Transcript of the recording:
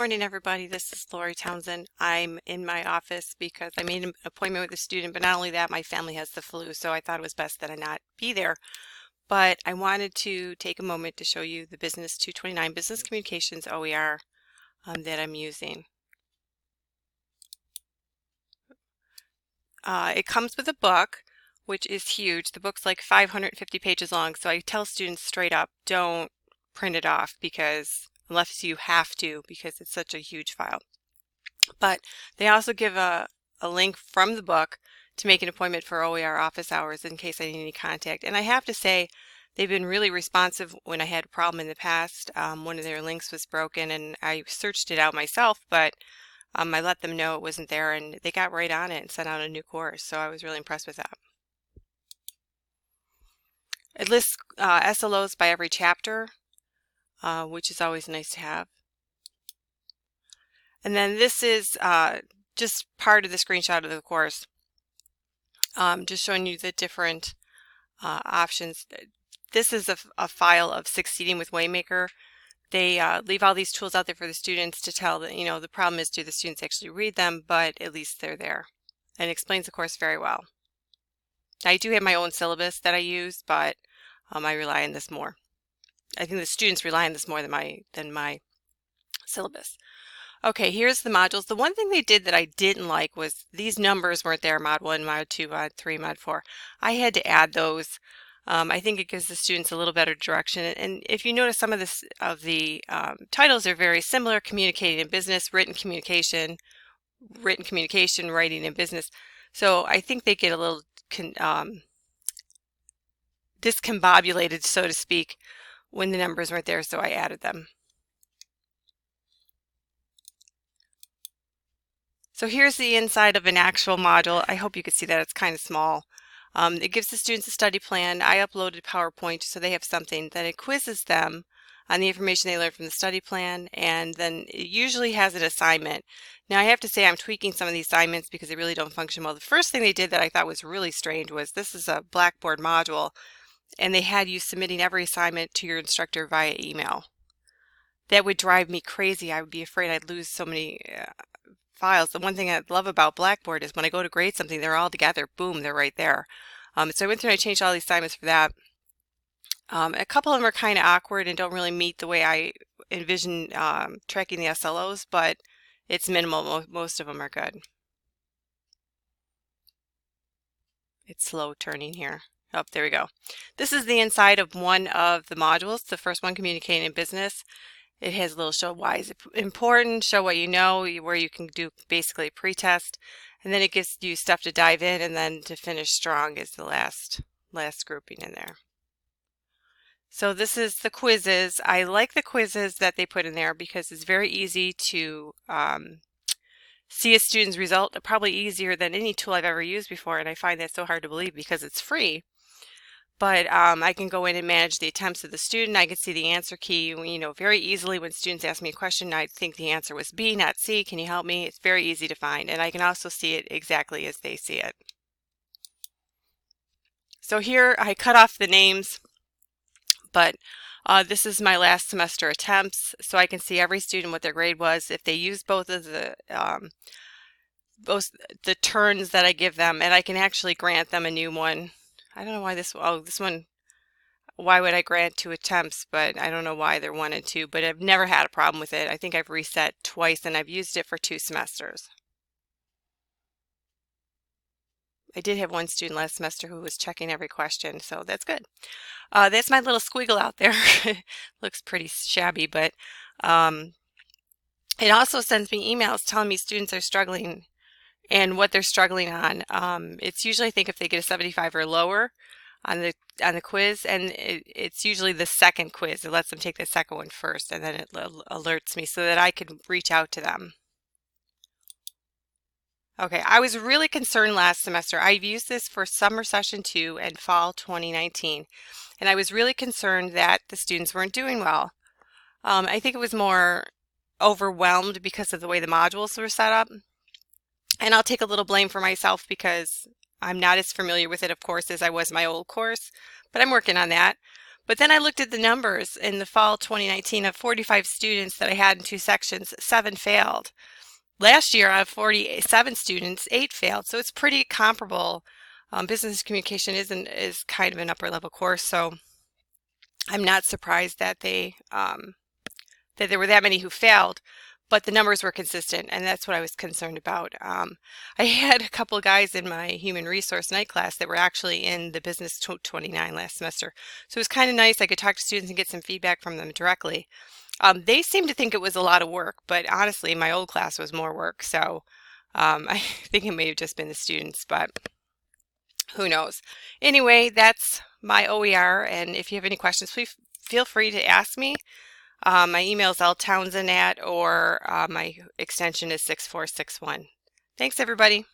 Morning, everybody. This is Lori Townsend. I'm in my office because I made an appointment with a student, but not only that, my family has the flu, so I thought it was best that I not be there. But I wanted to take a moment to show you the Business 229 Business Communications OER that I'm using. It comes with a book, which is huge. The book's like 550 pages long, so I tell students straight up, don't print it off unless you have to, because it's such a huge file. But they also give a link from the book to make an appointment for OER office hours in case I need any contact. And I have to say, they've been really responsive when I had a problem in the past. One of their links was broken and I searched it out myself, but I let them know it wasn't there and they got right on it and sent out a new course. So I was really impressed with that. It lists SLOs by every chapter, which is always nice to have. And then this is just part of the screenshot of the course, just showing you the different options. This is a file of Succeeding with Waymaker. They leave all these tools out there for the students to tell that, the problem is, do the students actually read them, but at least they're there. And it explains the course very well. I do have my own syllabus that I use, but I rely on this more. I think the students rely on this more than my syllabus. Okay, here's the modules. The one thing they did that I didn't like was these numbers weren't there, Mod 1, Mod 2, Mod 3, Mod 4. I had to add those. I think it gives the students a little better direction. And if you notice, some of the titles are very similar: communicating in business, written communication, writing in business. So I think they get a little discombobulated, so to speak, when the numbers weren't there, so I added them. So here's the inside of an actual module. I hope you can see that. It's kind of small. It gives the students a study plan. I uploaded PowerPoint so they have something. Then it quizzes them on the information they learned from the study plan, and then it usually has an assignment. Now I have to say I'm tweaking some of the assignments because they really don't function well. The first thing they did that I thought was really strange was, this is a Blackboard module, and they had you submitting every assignment to your instructor via email. That would drive me crazy. I would be afraid I'd lose so many files. The one thing I love about Blackboard is when I go to grade something, they're all together. Boom, they're right there. So I went through and I changed all the assignments for that. A couple of them are kind of awkward and don't really meet the way I envision tracking the SLOs, but it's minimal. Most of them are good. It's slow turning here. Oh, there we go. This is the inside of one of the modules. The first one, Communicating in Business. It has a little show why is it important, show what you know, where you can do basically a pretest, and then it gives you stuff to dive in, and then to finish strong is the last grouping in there. So this is the quizzes. I like the quizzes that they put in there because it's very easy to see a student's result, probably easier than any tool I've ever used before, and I find that so hard to believe because it's free. But I can go in and manage the attempts of the student. I can see the answer key, very easily. When students ask me a question, I think the answer was B, not C. Can you help me? It's very easy to find, and I can also see it exactly as they see it. So here I cut off the names, but this is my last semester attempts, so I can see every student what their grade was, if they use both of the turns that I give them, and I can actually grant them a new one. I don't know why this one, why would I grant 2 attempts, but I don't know why they're 1 and 2, but I've never had a problem with it. I think I've reset twice and I've used it for 2 semesters. I did have one student last semester who was checking every question, so that's good. That's my little squiggle out there. Looks pretty shabby, but it also sends me emails telling me students are struggling and what they're struggling on. It's usually, I think, if they get a 75 or lower on the quiz, and it's usually the second quiz. It lets them take the second one first, and then it alerts me so that I can reach out to them. Okay, I was really concerned last semester. I've used this for summer session 2 and fall 2019, and I was really concerned that the students weren't doing well. I think it was more overwhelmed because of the way the modules were set up. And I'll take a little blame for myself because I'm not as familiar with it, of course, as I was my old course, but I'm working on that. But then I looked at the numbers in the fall 2019 of 45 students that I had in 2 sections, 7 failed. Last year, out of 47 students, 8 failed. So it's pretty comparable. Business communication is kind of an upper level course, so I'm not surprised that that there were that many who failed, but the numbers were consistent, and that's what I was concerned about. I had a couple of guys in my human resource night class that were actually in the Business 29 last semester, so it was kind of nice. I could talk to students and get some feedback from them directly. They seemed to think it was a lot of work, but honestly, my old class was more work, so I think it may have just been the students, but who knows. Anyway, that's my OER, and if you have any questions, please feel free to ask me. My email is ltownsend@, or my extension is 6461. Thanks, everybody.